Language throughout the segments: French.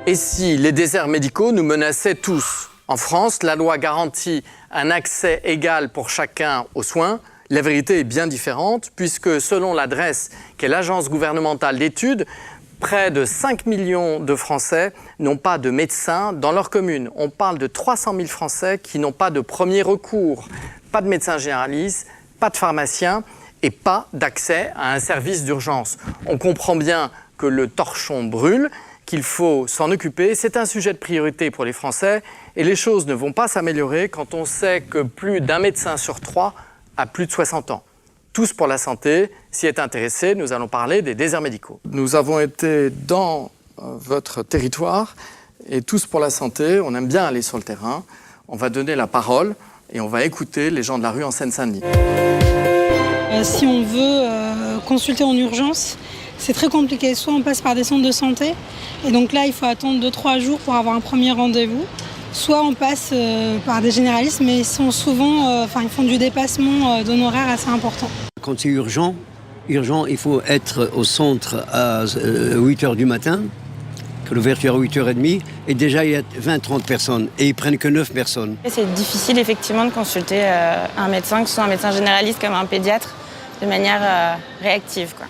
Et si les déserts médicaux nous menaçaient tous? En France, la loi garantit un accès égal pour chacun aux soins. La vérité est bien différente puisque selon l'ADRES, qui est l'agence gouvernementale d'études, près de 5 millions de Français n'ont pas de médecin dans leur commune. On parle de 300 000 Français qui n'ont pas de premier recours, pas de médecin généraliste, pas de pharmacien et pas d'accès à un service d'urgence. On comprend bien que le torchon brûle, qu'il faut s'en occuper. C'est un sujet de priorité pour les Français et les choses ne vont pas s'améliorer quand on sait que plus d'un médecin sur 3 a plus de 60 ans. Tous pour la santé, s'y est intéressé, nous allons parler des déserts médicaux. Nous avons été dans votre territoire et Tous pour la santé, on aime bien aller sur le terrain. On va donner la parole et on va écouter les gens de la rue en Seine-Saint-Denis. Si on veut consulter en urgence, c'est très compliqué. Soit on passe par des centres de santé, et donc là, il faut attendre 2-3 jours pour avoir un premier rendez-vous. Soit on passe par des généralistes, mais ils sont souvent, ils font du dépassement d'honoraires assez important. Quand c'est urgent, il faut être au centre à 8h du matin, que l'ouverture à 8h30, et déjà il y a 20-30 personnes, et ils prennent que 9 personnes. C'est difficile effectivement de consulter un médecin, que ce soit un médecin généraliste comme un pédiatre, de manière réactive, quoi.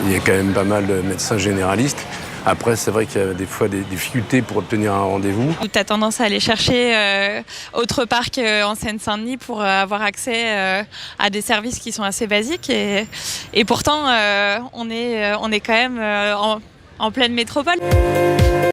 Il y a quand même pas mal de médecins généralistes. Après, c'est vrai qu'il y a des fois des difficultés pour obtenir un rendez-vous. Tu as tendance à aller chercher autre part qu'en Seine-Saint-Denis pour avoir accès à des services qui sont assez basiques. Et pourtant, on est quand même en pleine métropole.